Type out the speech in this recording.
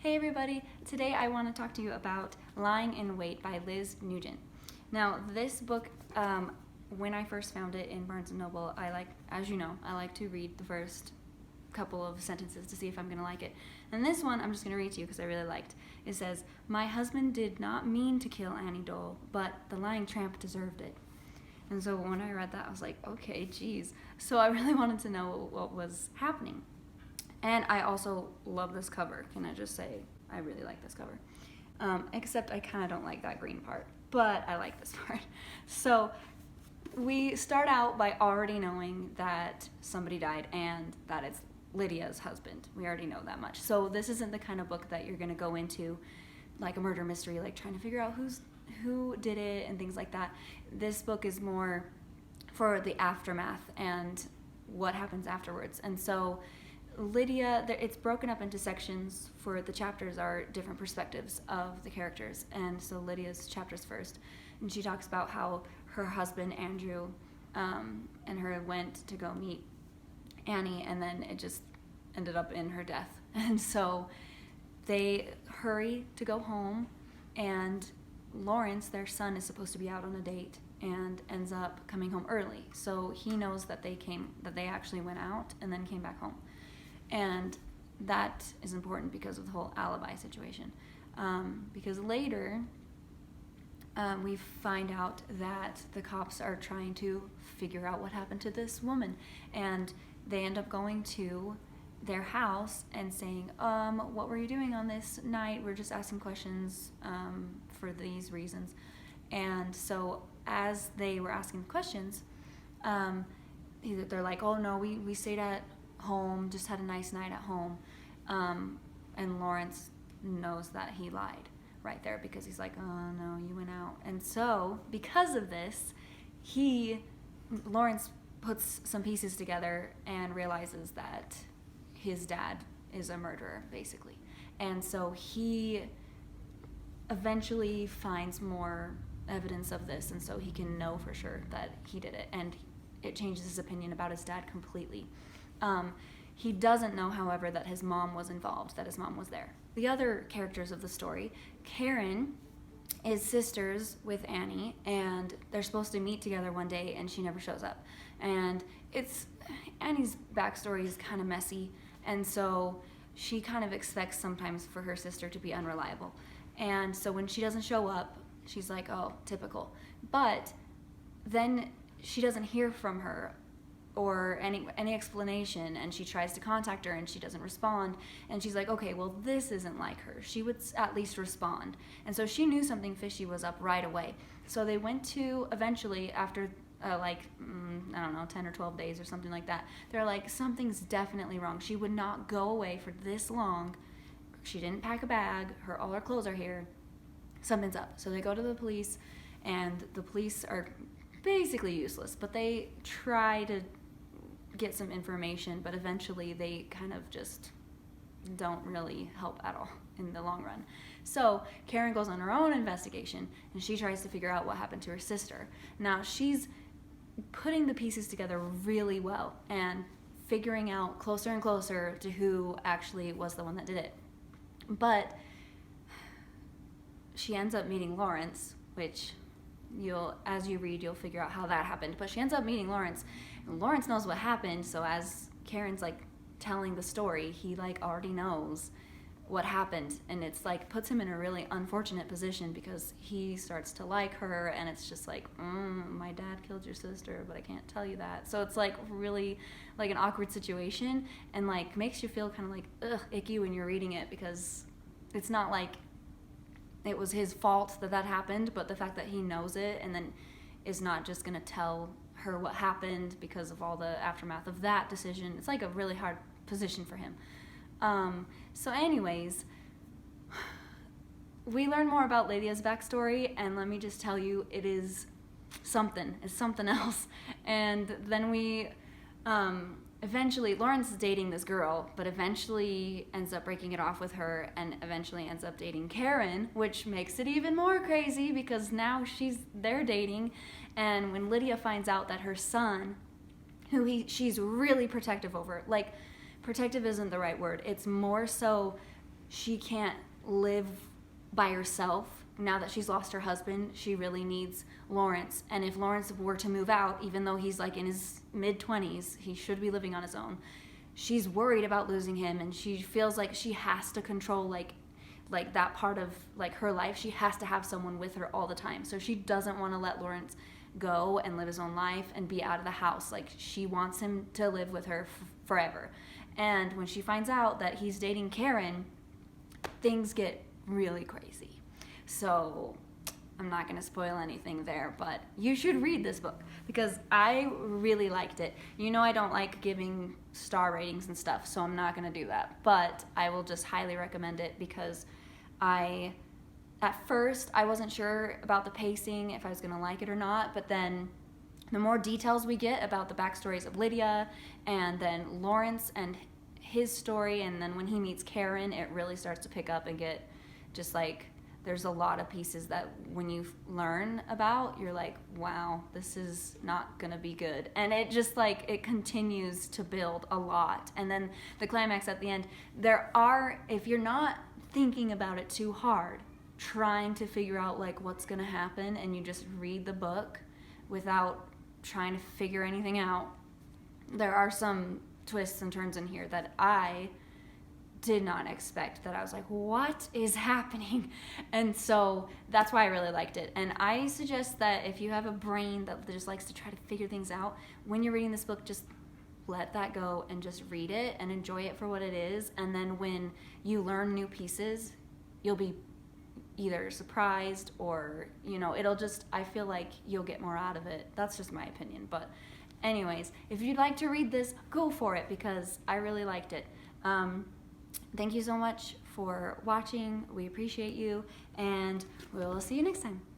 Hey everybody, today I want to talk to you about Lying in Wait by Liz Nugent. Now this book, when I first found it in Barnes & Noble, I like to read the first couple of sentences to see if I'm going to like it. And this one I'm just going to read to you because I really liked. It says, "My husband did not mean to kill Annie Dole, but the lying tramp deserved it." And so when I read that, I was like, okay, geez. So I really wanted to know what was happening. And I also love this cover. Can I just say, I really like this cover. Except I kind of don't like that green part, but I like this part. So we start out by already knowing that somebody died and that it's Lydia's husband. We already know that much. So this isn't the kind of book that you're gonna go into like a murder mystery, like trying to figure out who did it and things like that. This book is more for the aftermath and what happens afterwards. And so Lydia, it's broken up into sections. For the chapters are different perspectives of the characters, and so Lydia's chapter's first, and she talks about how her husband Andrew and her went to go meet Annie, and then it just ended up in her death. And so they hurry to go home, and Lawrence, their son, is supposed to be out on a date and ends up coming home early. So he knows that they actually went out and then came back home. And that is important because of the whole alibi situation. Because later, we find out that the cops are trying to figure out what happened to this woman. And they end up going to their house and saying, what were you doing on this night? We're just asking questions for these reasons. And so as they were asking questions, they're like, oh no, we stayed at home, just had a nice night at home. And Lawrence knows that he lied right there because he's like, oh no, you went out. And so because of this, Lawrence puts some pieces together and realizes that his dad is a murderer, basically. And so he eventually finds more evidence of this, and so he can know for sure that he did it, and it changes his opinion about his dad completely. He doesn't know, however, that his mom was involved, that his mom was there. The other characters of the story, Karen is sisters with Annie, and they're supposed to meet together one day, and she never shows up. And Annie's backstory is kind of messy, and so she kind of expects sometimes for her sister to be unreliable. And so when she doesn't show up, she's like, oh, typical. But then she doesn't hear from her or any explanation, and she tries to contact her and she doesn't respond, and she's like, okay, well, this isn't like her. She would at least respond. And so she knew something fishy was up right away. So they went to, eventually, after 10 or 12 days or something like that, they're like, something's definitely wrong. She would not go away for this long. She didn't pack a bag. All her clothes are here. Something's up. So they go to the police, and the police are basically useless, but they try to get some information, but eventually they kind of just don't really help at all in the long run. So Karen goes on her own investigation, and she tries to figure out what happened to her sister. Now she's putting the pieces together really well and figuring out closer and closer to who actually was the one that did it. But she ends up meeting Lawrence, which as you read, you'll figure out how that happened. But she ends up meeting Lawrence, and Lawrence knows what happened. So as Karen's like telling the story, he like already knows what happened, and it's like puts him in a really unfortunate position because he starts to like her, and it's just like, my dad killed your sister, but I can't tell you that. So it's like really like an awkward situation, and like makes you feel kind of like icky when you're reading it, because it's not like it was his fault that happened, but the fact that he knows it and then is not just going to tell her what happened because of all the aftermath of that decision, it's like a really hard position for him. So anyways, we learn more about Lydia'S backstory, and let me just tell you, it's something else. And then we eventually, Lawrence is dating this girl, but eventually ends up breaking it off with her, and eventually ends up dating Karen, which makes it even more crazy because now they're dating. And when Lydia finds out that her son, who she's really protective over, like, protective isn't the right word, it's more so she can't live by herself. Now that she's lost her husband, she really needs Lawrence. And if Lawrence were to move out, even though he's like in his mid-20s, he should be living on his own. She's worried about losing him, and she feels like she has to control like that part of like her life. She has to have someone with her all the time. So she doesn't want to let Lawrence go and live his own life and be out of the house. Like, she wants him to live with her forever. And when she finds out that he's dating Karen, things get really crazy. So I'm not going to spoil anything there, but you should read this book because I really liked it. You know, I don't like giving star ratings and stuff, so I'm not going to do that. But I will just highly recommend it because at first I wasn't sure about the pacing, if I was going to like it or not, but then the more details we get about the backstories of Lydia and then Lawrence and his story, and then when he meets Karen, it really starts to pick up and get just like, there's a lot of pieces that when you learn about, you're like, wow, this is not gonna be good. And it just like, it continues to build a lot. And then the climax at the end, if you're not thinking about it too hard, trying to figure out like what's gonna happen, and you just read the book without trying to figure anything out, there are some twists and turns in here that I did not expect, that I was like, what is happening? And so that's why I really liked it. And I suggest that if you have a brain that just likes to try to figure things out, when you're reading this book, just let that go and just read it and enjoy it for what it is. And then when you learn new pieces, you'll be either surprised or, you know, I feel like you'll get more out of it. That's just my opinion. But anyways, if you'd like to read this, go for it because I really liked it. Thank you so much for watching. We appreciate you, and we'll see you next time.